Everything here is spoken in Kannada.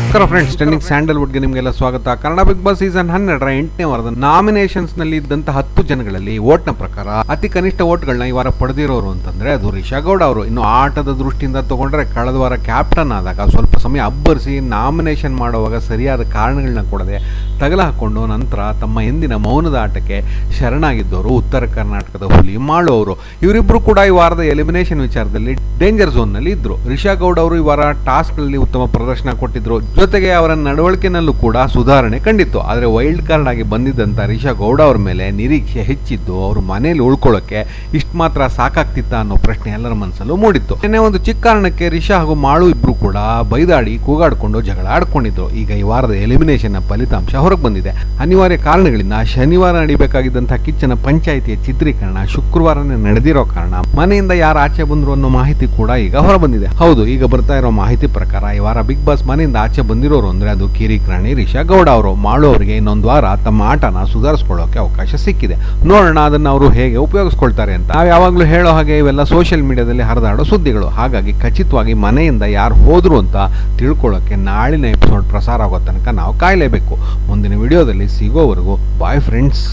ನಮಸ್ಕಾರ ಫ್ರೆಂಡ್ಸ್, ಟ್ರೆಂಡಿಂಗ್ ಸ್ಯಾಂಡಲ್ವುಡ್ಗೆ ನಿಮಗೆಲ್ಲ ಸ್ವಾಗತ. ಕನ್ನಡ ಬಿಗ್ ಬಾಸ್ ಸೀಸನ್ 12ರ 8ನೇ ವಾರದ ನಾಮಿನೇಷನ್ಸ್ ನಲ್ಲಿ ಇದ್ದಂತ 10 ಜನಗಳಲ್ಲಿ ವೋಟ್ನ ಪ್ರಕಾರ ಅತಿ ಕನಿಷ್ಠ ವೋಟ್ಗಳನ್ನ ಈ ವಾರ ಪಡೆದಿರೋರು ಅಂತಂದ್ರೆ ಅದು ರಿಷಾ ಗೌಡ ಅವರು. ಇನ್ನು ಆಟದ ದೃಷ್ಟಿಯಿಂದ ತಗೊಂಡ್ರೆ ಕಳೆದ ವಾರ ಕ್ಯಾಪ್ಟನ್ ಆದಾಗ ಸ್ವಲ್ಪ ಸಮಯ ಅಬ್ಬರಿಸಿ ನಾಮಿನೇಷನ್ ಮಾಡುವಾಗ ಸರಿಯಾದ ಕಾರಣಗಳನ್ನ ಕೊಡದೆ ತಗಲ ಹಾಕೊಂಡು ನಂತರ ತಮ್ಮ ಎಂದಿನ ಮೌನದ ಆಟಕ್ಕೆ ಶರಣಾಗಿದ್ದವರು ಉತ್ತರ ಕರ್ನಾಟಕದ ಹುಲಿ ಮಾಳು ಅವರು. ಇವರಿಬ್ರು ಕೂಡ ಈ ವಾರದ ಎಲಿಮಿನೇಷನ್ ವಿಚಾರದಲ್ಲಿ ಡೇಂಜರ್ ಝೋನ್ ನಲ್ಲಿ ಇದ್ರು. ರಿಷಾ ಗೌಡ ಅವರು ಈ ವಾರ ಟಾಸ್ಕ್ ಗಳಲ್ಲಿ ಉತ್ತಮ ಪ್ರದರ್ಶನ ಕೊಟ್ಟಿದ್ರು, ಜೊತೆಗೆ ಅವರ ನಡವಳಿಕೆನಲ್ಲೂ ಕೂಡ ಸುಧಾರಣೆ ಕಂಡಿತ್ತು. ಆದರೆ ವೈಲ್ಡ್ ಕಾರ್ಡ್ ಆಗಿ ಬಂದಿದ್ದಂತ ರಿಷಾ ಗೌಡ ಅವರ ಮೇಲೆ ನಿರೀಕ್ಷೆ ಹೆಚ್ಚಿದ್ದು ಅವರು ಮನೆಯಲ್ಲಿ ಉಳ್ಕೊಳ್ಳೋಕೆ ಇಷ್ಟು ಮಾತ್ರ ಸಾಕಾಗ್ತಿತ್ತ ಅನ್ನೋ ಪ್ರಶ್ನೆ ಎಲ್ಲರ ಮನಸ್ಸಲ್ಲೂ ಮೂಡಿತ್ತು. ನಿನ್ನೆ ಒಂದು ಚಿಕ್ಕ ಕಾರಣಕ್ಕೆ ರಿಷಾ ಹಾಗೂ ಮಾಳು ಇಬ್ರು ಕೂಡ ಬೈದಾಡಿ ಕೂಗಾಡ್ಕೊಂಡು ಜಗಳ ಆಡ್ಕೊಂಡಿದ್ರು. ಈಗ ಈ ವಾರದ ಎಲಿಮಿನೇಷನ್ ನ ಫಲಿತಾಂಶ ಹೊರಗೆ ಬಂದಿದೆ. ಅನಿವಾರ್ಯ ಕಾರಣಗಳಿಂದ ಶನಿವಾರ ನಡೀಬೇಕಾಗಿದ್ದಂತಹ ಕಿಚ್ಚನ ಪಂಚಾಯಿತಿಯ ಚಿತ್ರೀಕರಣ ಶುಕ್ರವಾರನೇ ನಡೆದಿರೋ ಕಾರಣ ಮನೆಯಿಂದ ಯಾರು ಆಚೆ ಬಂದ್ರು ಅನ್ನೋ ಮಾಹಿತಿ ಕೂಡ ಈಗ ಹೊರಬಂದಿದೆ. ಹೌದು, ಈಗ ಬರ್ತಾ ಇರೋ ಮಾಹಿತಿ ಪ್ರಕಾರ ಈ ವಾರ ಬಿಗ್ ಬಾಸ್ ಮನೆಯಿಂದ ಆಚೆ ಬಂದಿರೋರು ಅಂದ್ರೆ ಅದು ಕಿರಿಕ್ರಾಣಿ ರಿಷಾ ಗೌಡ ಅವರು. ಮಾಳು ಅವರಿಗೆ ಇನ್ನೊಂದು ವಾರ ತಮ್ಮ ಆಟನ ಸುಧಾರಿಸ್ಕೊಳ್ಳೋಕೆ ಅವಕಾಶ ಸಿಕ್ಕಿದೆ. ನೋಡೋಣ ಅದನ್ನ ಅವರು ಹೇಗೆ ಉಪಯೋಗಿಸ್ಕೊಳ್ತಾರೆ ಅಂತ. ನಾವು ಯಾವಾಗ್ಲೂ ಹೇಳೋ ಹಾಗೆ ಇವೆಲ್ಲ ಸೋಷಿಯಲ್ ಮೀಡಿಯಾದಲ್ಲಿ ಹರಿದಾಡೋ ಸುದ್ದಿಗಳು. ಹಾಗಾಗಿ ಖಚಿತವಾಗಿ ಮನೆಯಿಂದ ಯಾರು ಹೋದ್ರು ಅಂತ ತಿಳ್ಕೊಳ್ಳೋಕೆ ನಾಳಿನ ಎಪಿಸೋಡ್ ಪ್ರಸಾರ ಆಗೋ ತನಕ ನಾವು ಕಾಯಲೇಬೇಕು. ಮುಂದಿನ ವಿಡಿಯೋದಲ್ಲಿ ಸಿಗೋವರೆಗೂ ಬಾಯ್ ಫ್ರೆಂಡ್ಸ್.